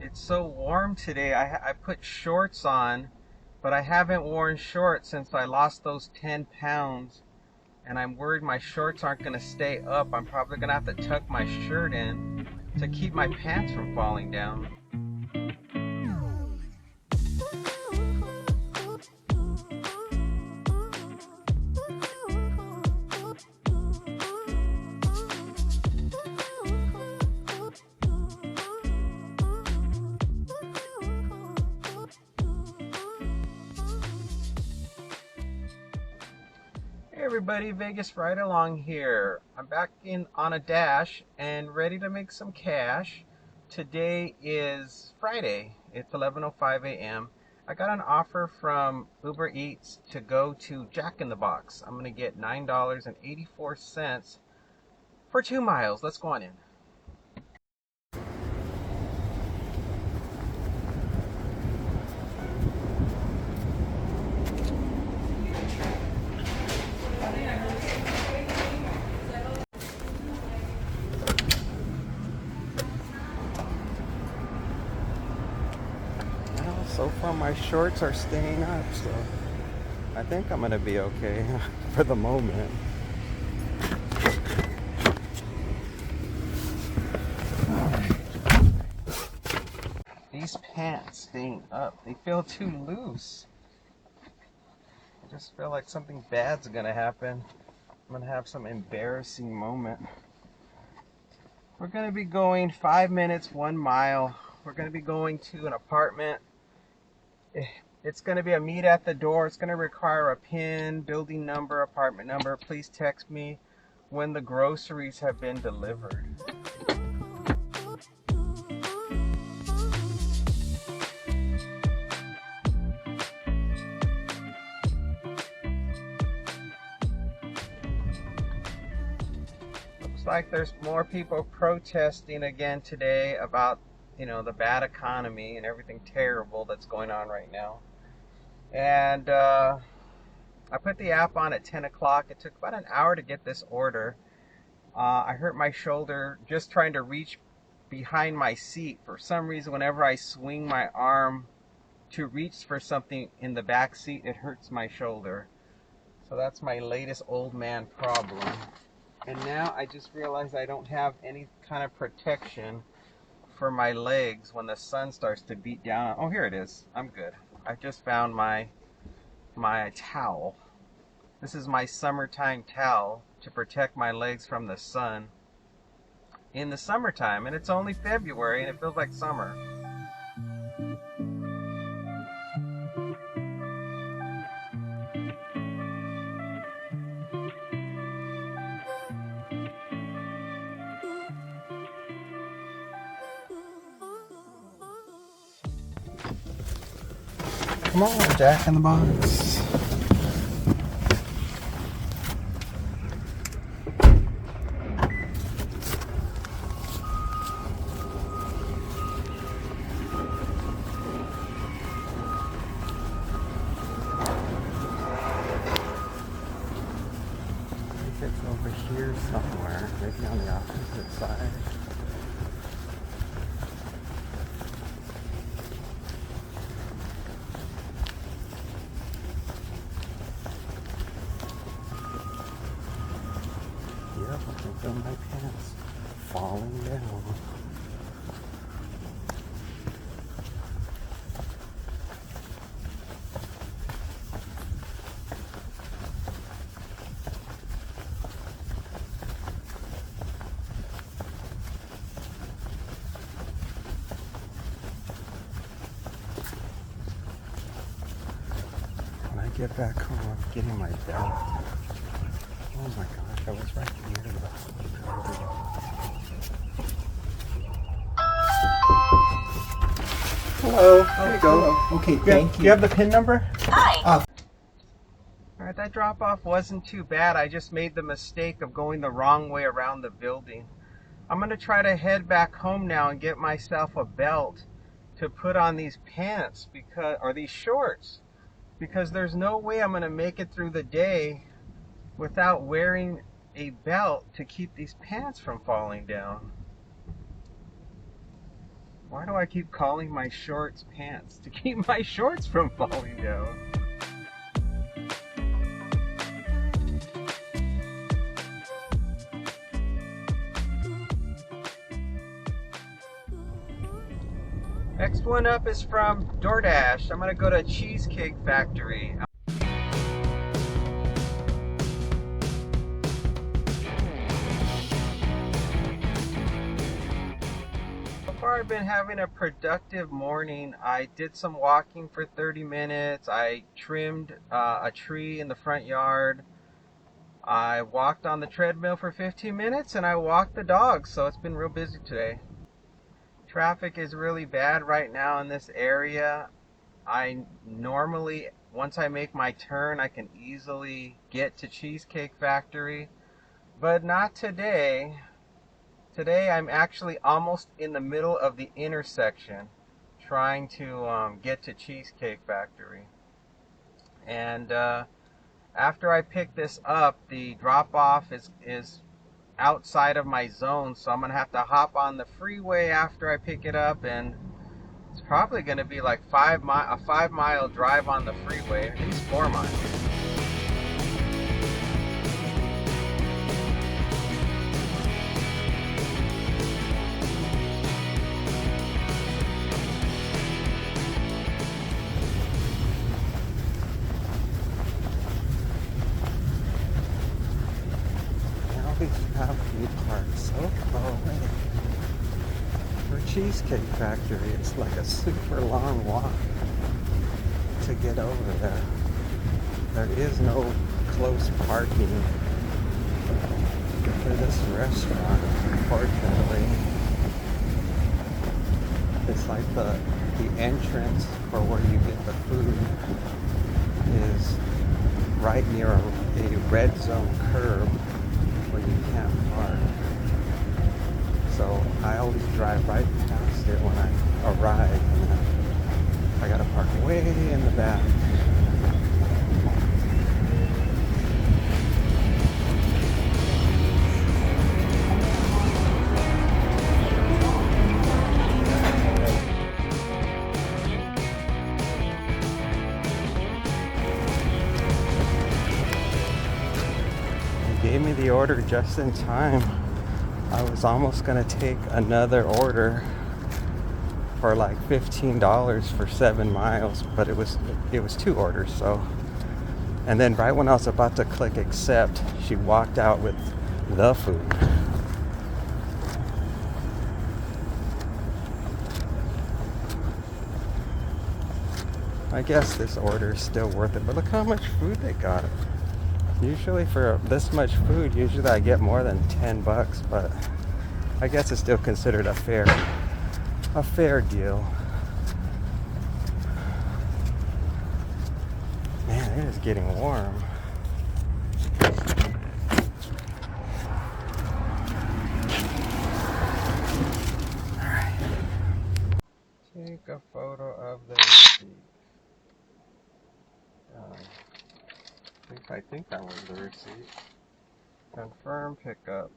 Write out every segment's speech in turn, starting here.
It's so warm today. I put shorts on, but I haven't worn shorts since I lost those 10 pounds. And I'm worried my shorts aren't going to stay up. I'm probably going to have to tuck my shirt in to keep my pants from falling down. Hey everybody, Vegas Ride Along here. I'm back in on a dash and ready to make some cash. Today is Friday. It's 11:05 a.m. I got an offer from Uber Eats to go to Jack in the Box. I'm going to get $9.84 for 2 miles. Let's go on in. So far my shorts are staying up, so I think I'm gonna be okay for the moment. These pants staying up, they feel too loose. I just feel like something bad's gonna happen. I'm gonna have some embarrassing moment. We're gonna be going 5 minutes, 1 mile. We're gonna be going to an apartment. It's going to be a meet at the door. It's going to require a PIN, building number, apartment number. Please text me when the groceries have been delivered. Looks like there's more people protesting again today about the bad economy and everything terrible that's going on right now. And I put the app on at 10 o'clock. It took about an hour to get this order. I hurt my shoulder just trying to reach behind my seat. For some reason, whenever I swing my arm to reach for something in the back seat, it hurts my shoulder. So that's my latest old man problem. And now I just realized I don't have any kind of protection for my legs when the sun starts to beat down. Oh, here it is. I'm good. I just found my towel. This is my summertime towel to protect my legs from the sun in the summertime, and it's only February and it feels like summer. Come on, Jack in the Box. I think it's over here somewhere, maybe on the opposite side. Yep, I can feel my pants falling down. When I get back home, I'm getting my belt. Oh my gosh, I was right near the Hello, there you go. Hello. Okay, thank you. Do you have the PIN number? Hi. Alright, that drop off wasn't too bad. I just made the mistake of going the wrong way around the building. I'm going to try to head back home now and get myself a belt to put on these pants or these shorts, because there's no way I'm going to make it through the day without wearing a belt to keep these pants from falling down. Why do I keep calling my shorts pants? To keep my shorts from falling down. Next one up is from DoorDash. I'm gonna go to Cheesecake Factory. So far I've been having a productive morning. I did some walking for 30 minutes. I trimmed a tree in the front yard. I walked on the treadmill for 15 minutes and I walked the dogs, so it's been real busy today. Traffic is really bad right now in this area. I normally, once I make my turn, I can easily get to Cheesecake Factory, but not today. Today I'm actually almost in the middle of the intersection trying to get to Cheesecake Factory. And after I pick this up, the drop-off is outside of my zone, so I'm gonna have to hop on the freeway after I pick it up, and it's probably gonna be like a 5-mile drive on the freeway, at least 4 miles. These have parked so far away. For Cheesecake Factory, it's like a super long walk to get over there. There is no close parking for this restaurant, unfortunately. It's like the entrance for where you get the food is right near a red zone curb where you can't park. So I always drive right past it when I arrive, and then I gotta park way in the back. Gave me the order just in time. I was almost gonna take another order for like $15 for 7 miles, but it was 2 orders. So, and then right when I was about to click accept, she walked out with the food. I guess this order is still worth it, but look how much food they got. Usually for this much food, usually I get more than $10, but I guess it's still considered a fair deal. Man, it is getting warm. Alright. Take a photo of the receipt. I think that was the receipt. Confirm pickup.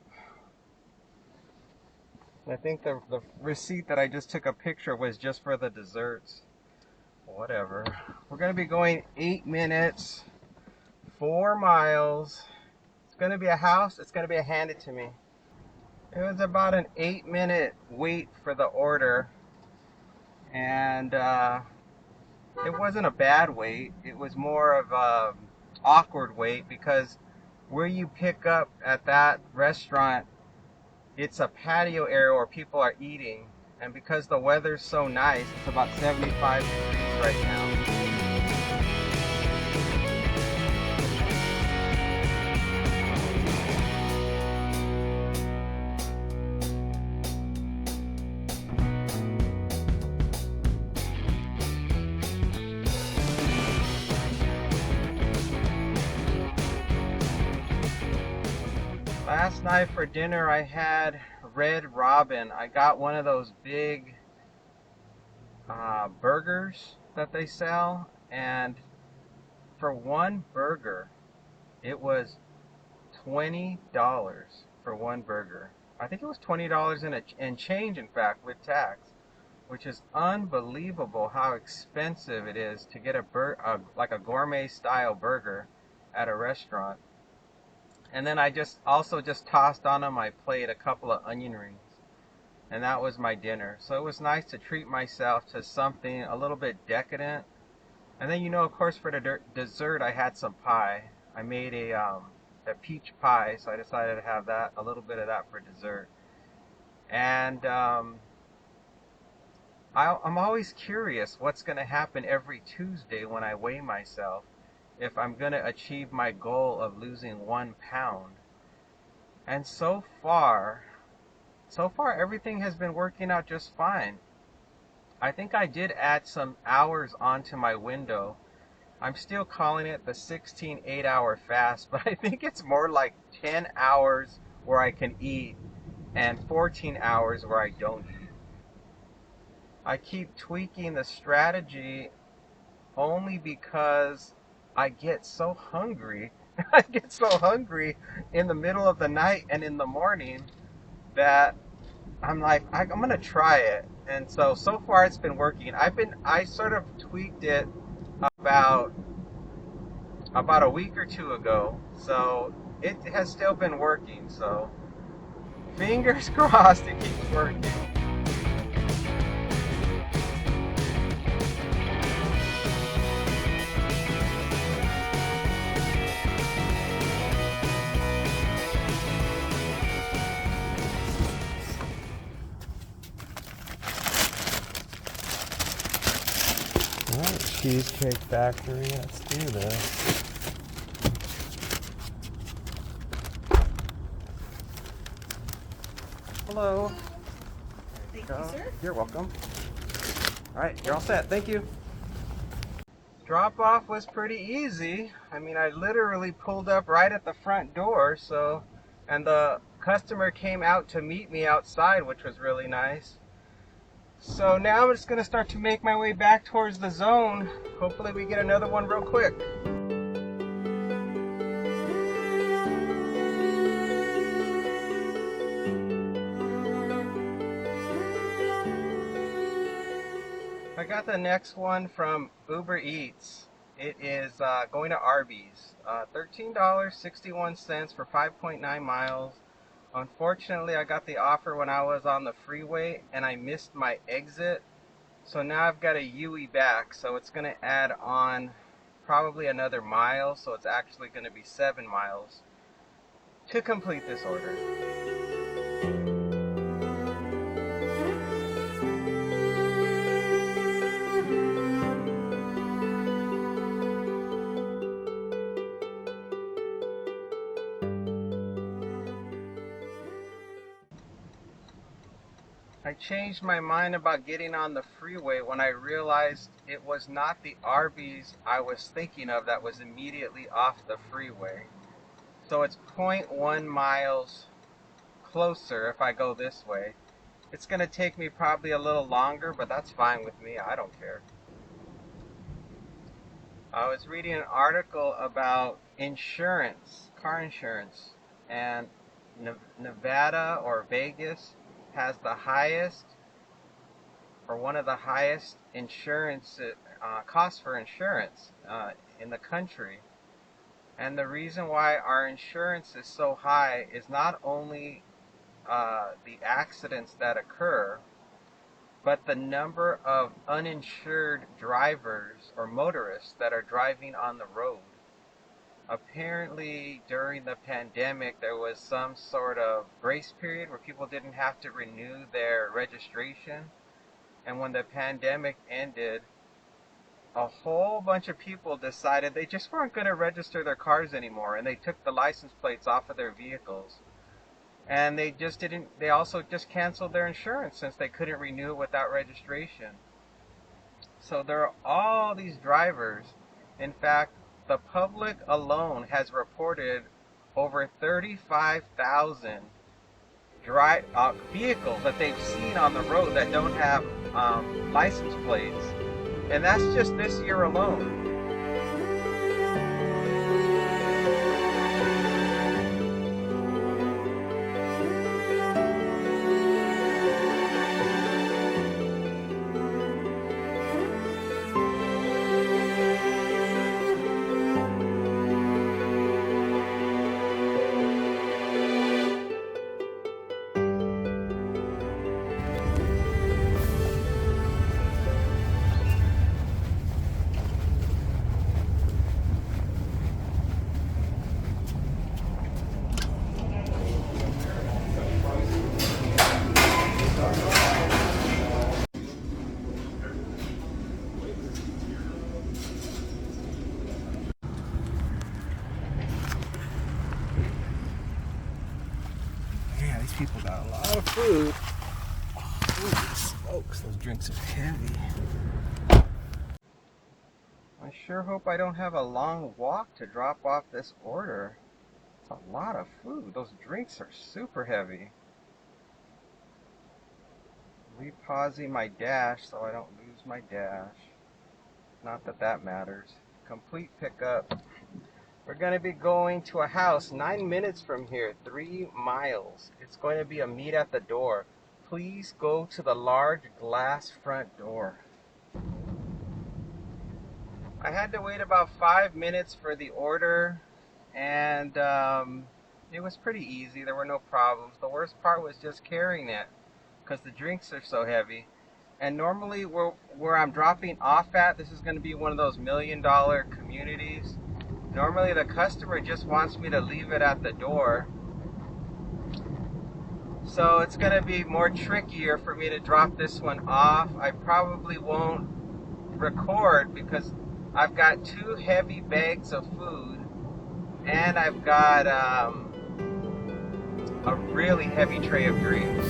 I think the receipt that I just took a picture of was just for the desserts. Whatever. We're going to be going 8 minutes, 4 miles. It's going to be a house. It's going to be a hand it to me. It was about an 8-minute wait for the order. And it wasn't a bad wait. It was more of a awkward wait, because where you pick up at that restaurant, it's a patio area where people are eating, and because the weather's so nice, it's about 75 degrees right now. Last night for dinner I had Red Robin. I got one of those big burgers that they sell, and for one burger it was $20 for one burger. I think it was $20 and change, in fact, with tax. which is unbelievable how expensive it is to get like a gourmet style burger at a restaurant. And then I just tossed onto my plate a couple of onion rings, and that was my dinner. So it was nice to treat myself to something a little bit decadent. And then, of course, for the dessert, I had some pie. I made a peach pie, so I decided to have a little bit of that for dessert. And I'm always curious what's going to happen every Tuesday when I weigh myself, if I'm going to achieve my goal of losing 1 pound. And so far everything has been working out just fine. I think I did add some hours onto my window. I'm still calling it the 16 8-hour fast, but I think it's more like 10 hours where I can eat and 14 hours where I don't eat. I keep tweaking the strategy only because I get so hungry. I get so hungry in the middle of the night and in the morning that I'm like, I'm gonna try it. And so far it's been working. I sort of tweaked it about a week or two ago, so it has still been working. So fingers crossed it keeps working. Alright, Cheesecake Factory, let's do this. Hello. Thank you, sir. You're welcome. Alright, you're all set. Thank you. Drop off was pretty easy. I mean, I literally pulled up right at the front door, and the customer came out to meet me outside, which was really nice. So now I'm just going to start to make my way back towards the zone. Hopefully we get another one real quick. I got the next one from Uber Eats. It is going to Arby's. $13.61 for 5.9 miles. Unfortunately, I got the offer when I was on the freeway and I missed my exit. So now I've got a UE back, so it's going to add on probably another mile, so it's actually going to be 7 miles to complete this order. I changed my mind about getting on the freeway when I realized it was not the Arby's I was thinking of that was immediately off the freeway. So it's 0.1 miles closer if I go this way. It's going to take me probably a little longer, but that's fine with me. I don't care. I was reading an article about insurance, car insurance, and Nevada or Vegas has the highest, or one of the highest insurance costs for insurance in the country. And the reason why our insurance is so high is not only the accidents that occur, but the number of uninsured drivers or motorists that are driving on the road. Apparently, during the pandemic, there was some sort of grace period where people didn't have to renew their registration. And when the pandemic ended, a whole bunch of people decided they just weren't going to register their cars anymore, and they took the license plates off of their vehicles. And they also just canceled their insurance since they couldn't renew it without registration. So there are all these drivers. In fact, the public alone has reported over 35,000 vehicles that they've seen on the road that don't have license plates. And that's just this year alone. people got a lot of food. Holy smokes, those drinks are heavy. I sure hope I don't have a long walk to drop off this order. It's a lot of food. Those drinks are super heavy. Repausing my dash so I don't lose my dash. Not that that matters. Complete pickup. We're going to be going to a house 9 minutes from here, 3 miles. It's going to be a meet at the door. Please go to the large glass front door. I had to wait about 5 minutes for the order, and it was pretty easy. There were no problems. The worst part was just carrying it because the drinks are so heavy. And normally where I'm dropping off at, this is going to be one of those $1 million communities. Normally the customer just wants me to leave it at the door. So it's going to be more trickier for me to drop this one off. I probably won't record because I've got 2 heavy bags of food and I've got a really heavy tray of drinks.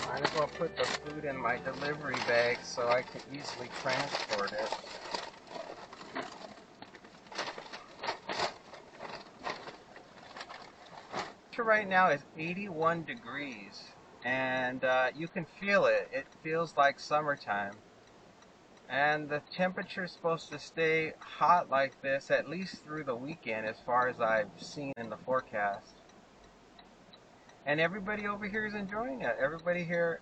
Might as well put the food in my delivery bag so I can easily transport it. Temperature right now is 81 degrees and you can feel it. It feels like summertime. And the temperature is supposed to stay hot like this at least through the weekend as far as I've seen in the forecast. And everybody over here is enjoying it. Everybody here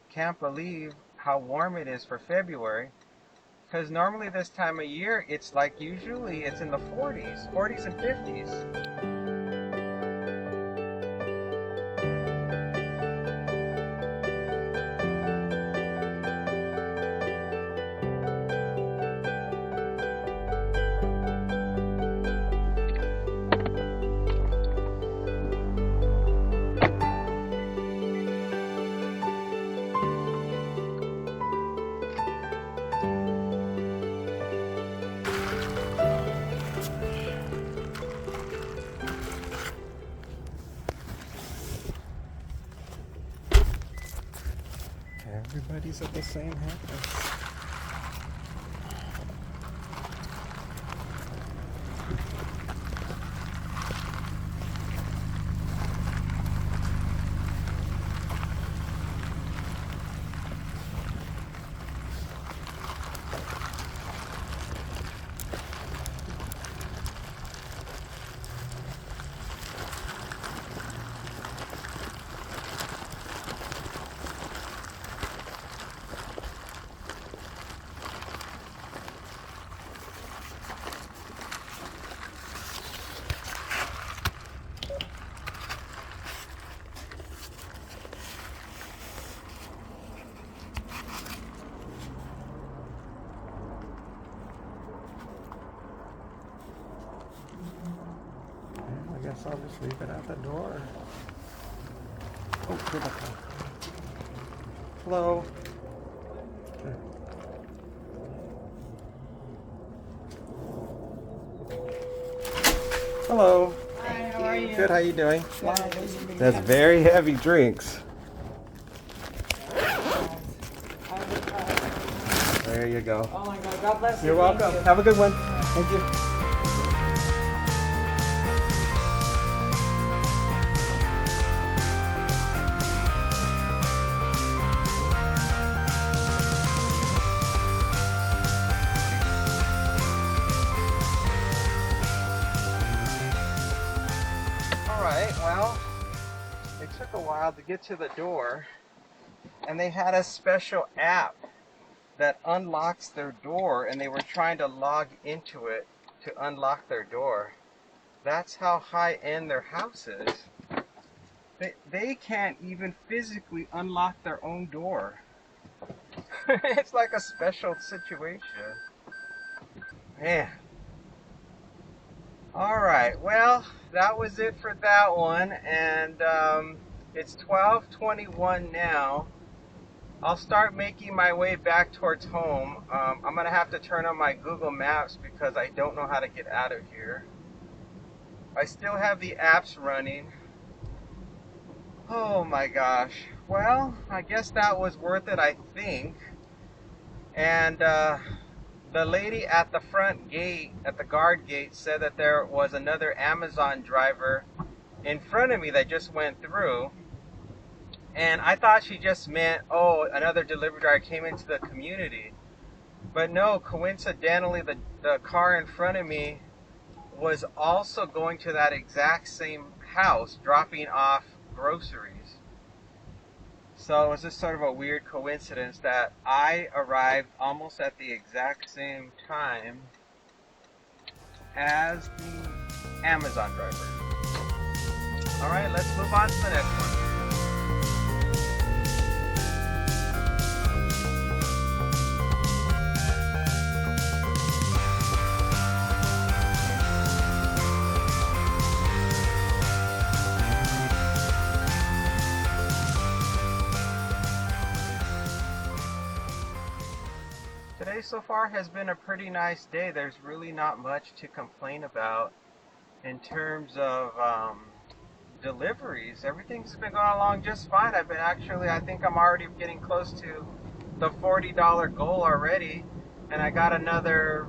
can't believe how warm it is for February. Because normally this time of year, it's like usually it's in the 40s and 50s. Everybody's at the same house. I guess I'll just leave it at the door. Oh, here they come. Hello. Hello. Hi, how are you? Good, how you doing? Wow, That's very heavy drinks. There you go. Oh my God, God bless you. You're welcome. Thank you. Have a good one. Thank you. Alright, well, it took a while to get to the door, and they had a special app that unlocks their door, and they were trying to log into it to unlock their door. That's how high-end their house is. They can't even physically unlock their own door. It's like a special situation. Man. All right. Well, that was it for that one, and it's 12:21 now. I'll start making my way back towards home. I'm gonna have to turn on my Google Maps because I don't know how to get out of here. I still have the apps running. Oh my gosh. Well, I guess that was worth it, I think. And the lady at the front gate, at the guard gate, said that there was another Amazon driver in front of me that just went through. And I thought she just meant, oh, another delivery driver came into the community. But no, coincidentally, the car in front of me was also going to that exact same house, dropping off groceries. So it was just sort of a weird coincidence that I arrived almost at the exact same time as the Amazon driver. All right, let's move on to the next one. Today so far has been a pretty nice day. There's really not much to complain about in terms of deliveries. Everything's been going along just fine. I think I'm already getting close to the $40 goal already, and I got another,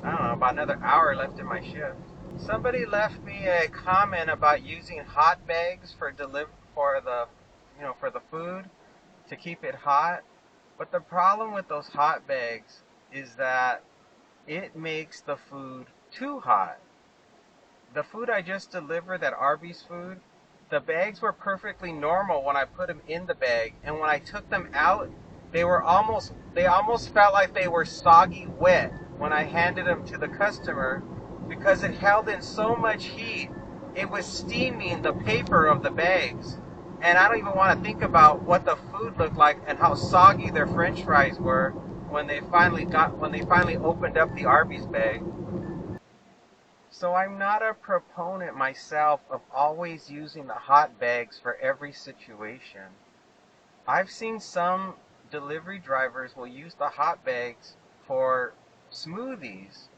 I don't know, about another hour left in my shift. Somebody left me a comment about using hot bags for the food to keep it hot. But the problem with those hot bags is that it makes the food too hot. The food I just delivered, that Arby's food, the bags were perfectly normal when I put them in the bag, and when I took them out, they almost felt like they were soggy wet when I handed them to the customer because it held in so much heat. It was steaming the paper of the bags. And I don't even want to think about what the food looked like and how soggy their French fries were when they finally opened up the Arby's bag. So I'm not a proponent myself of always using the hot bags for every situation. I've seen some delivery drivers will use the hot bags for smoothies.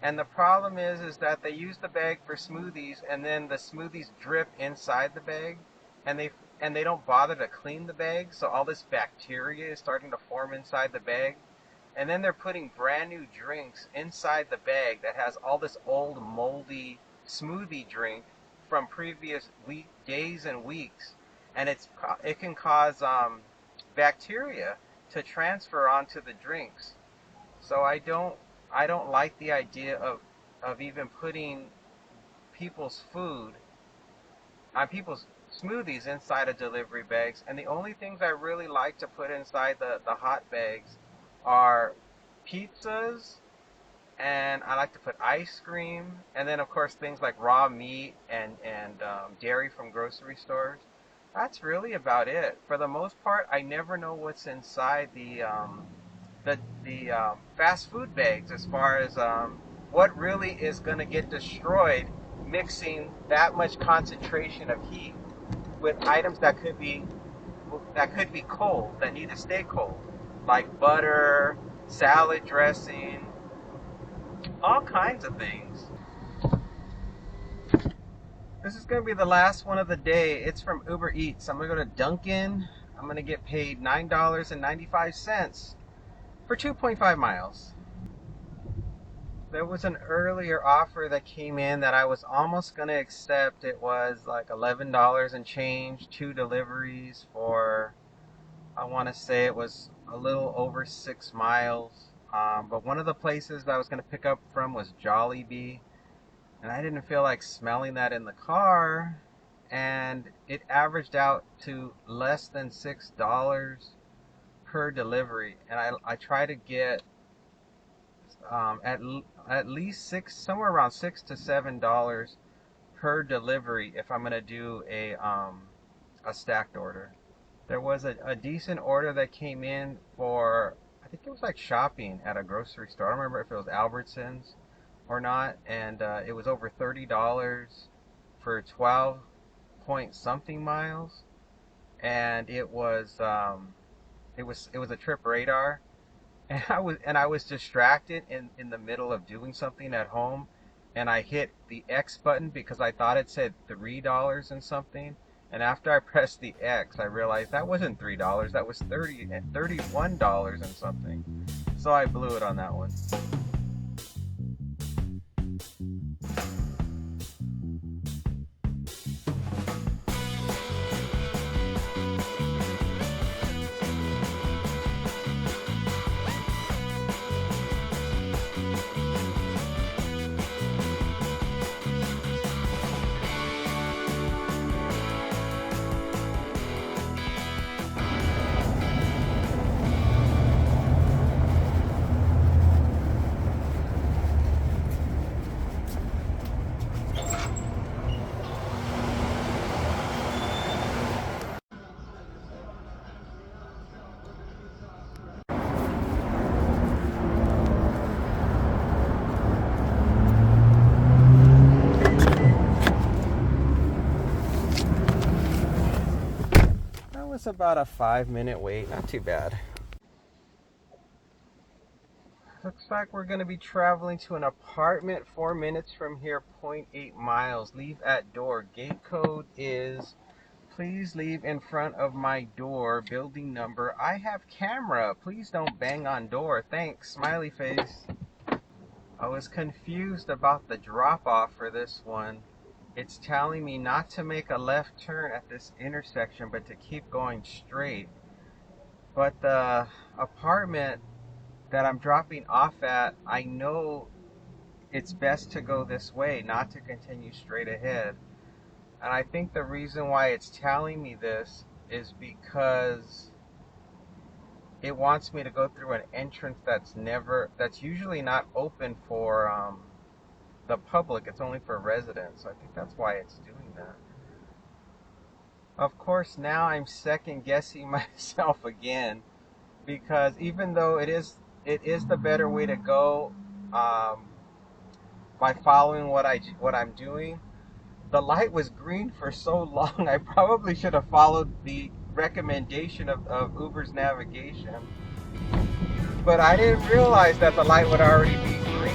And the problem is that they use the bag for smoothies and then the smoothies drip inside the bag, and they don't bother to clean the bag, so all this bacteria is starting to form inside the bag. And then they're putting brand new drinks inside the bag that has all this old moldy smoothie drink from previous days and weeks, and it can cause bacteria to transfer onto the drinks. So I don't like the idea of even putting people's food on people's smoothies inside of delivery bags. And the only things I really like to put inside the hot bags are pizzas, and I like to put ice cream, and then of course things like raw meat and dairy from grocery stores. That's really about it. For the most part, I never know what's inside the fast food bags as far as what really is going to get destroyed mixing that much concentration of heat with items that could be cold, that need to stay cold, like butter, salad dressing, all kinds of things. This is going to be the last one of the day. It's from Uber Eats. I'm going to go to Dunkin. I'm going to get paid $9.95 for 2.5 miles. There was an earlier offer that came in that I was almost going to accept. It was like $11 and change, 2 deliveries for, I want to say it was a little over 6 miles. But one of the places that I was going to pick up from was Jollibee, and I didn't feel like smelling that in the car, and it averaged out to less than $6 per delivery. And I try to get at least somewhere around $6 to $7 per delivery if I'm gonna do a stacked order. There was a decent order that came in for, I think it was like shopping at a grocery store. I don't remember if it was Albertsons or not, and it was over $30 for 12 point something miles, and it was a trip radar, and I was distracted in the middle of doing something at home, and I hit the X button because I thought it said $3 and something. And after I pressed the X, I realized that wasn't $3. That was $31 and something. So I blew it on that one. Was about a 5-minute wait, not too bad. Looks like we're going to be traveling to an apartment 4 minutes from here, 0.8 miles. Leave at door. Gate code is, please leave in front of my door. Building number, I have camera. Please don't bang on door. Thanks. Smiley face. I was confused about the drop off for this one. It's telling me not to make a left turn at this intersection, but to keep going straight. But the apartment that I'm dropping off at, I know it's best to go this way, not to continue straight ahead. And I think the reason why it's telling me this is because it wants me to go through an entrance that's usually not open for the public. It's only for residents. So I think that's why it's doing that. Of course, now I'm second guessing myself again, because even though it is the better way to go by following what I'm doing, the light was green for so long. I probably should have followed the recommendation of Uber's navigation, but I didn't realize that the light would already be green.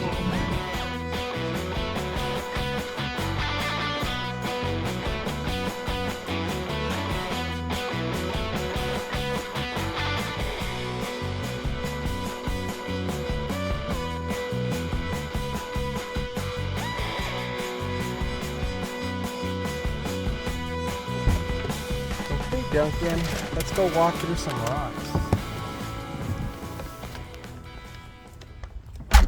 Dunkin, let's go walk through some rocks. I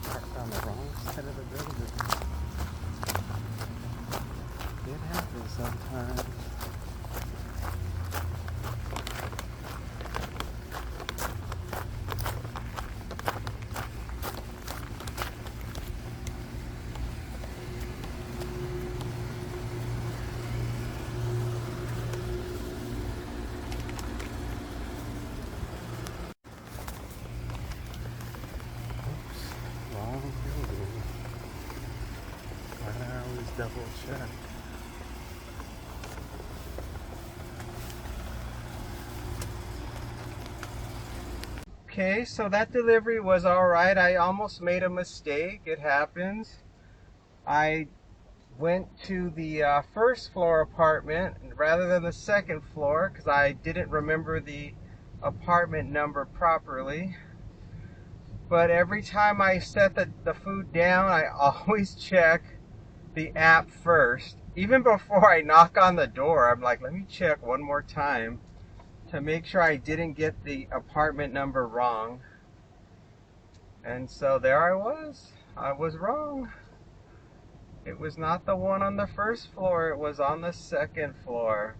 parked on the wrong side of the building. It happens sometimes. Double check. Okay, so that delivery was alright. I almost made a mistake. It happens. I went to the first floor apartment rather than the second floor because I didn't remember the apartment number properly. But every time I set the food down, I always check the app first. Even before I knock on the door, I'm like, let me check one more time to make sure I didn't get the apartment number wrong. And so there I was wrong. It was not the one on the first floor, it was on the second floor.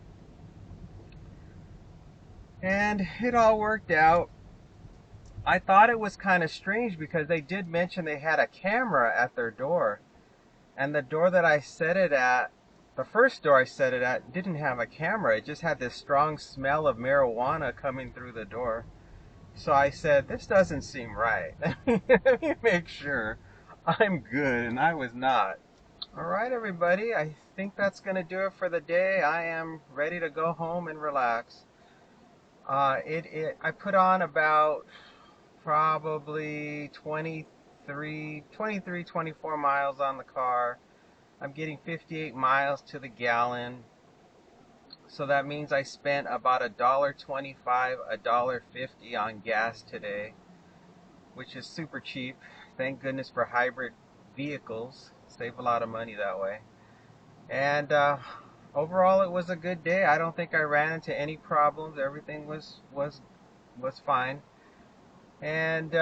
And it all worked out. I thought it was kind of strange because they did mention they had a camera at their door. And the door that I set it at, the first door I set it at, didn't have a camera. It just had this strong smell of marijuana coming through the door. So I said, this doesn't seem right. Let me make sure I'm good, and I was not. All right, everybody, I think that's going to do it for the day. I am ready to go home and relax. I put on about probably 24 miles on the car. I'm getting 58 miles to the gallon. So that means I spent about $1.25, $1.50 on gas today, which is super cheap. Thank goodness for hybrid vehicles. Save a lot of money that way. And overall, it was a good day. I don't think I ran into any problems. Everything was fine. And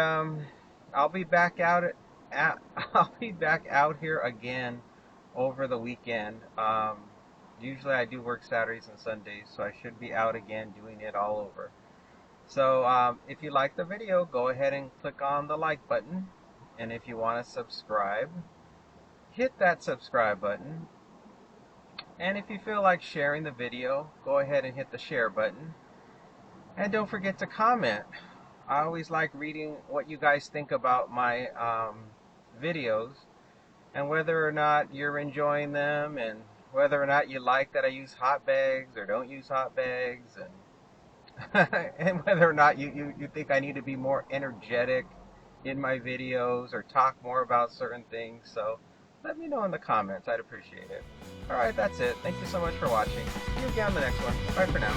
I'll be back out I'll be back out here again over the weekend. Usually I do work Saturdays and Sundays, so I should be out again doing it all over. So if you like the video, go ahead and click on the like button. And if you want to subscribe, hit that subscribe button. And if you feel like sharing the video, go ahead and hit the share button. And don't forget to comment. I always like reading what you guys think about my videos, and whether or not you're enjoying them, and whether or not you like that I use hot bags or don't use hot bags, and and whether or not you think I need to be more energetic in my videos or talk more about certain things. So let me know in the comments. I'd appreciate it. Alright, that's it. Thank you so much for watching. See you again on the next one. Bye for now.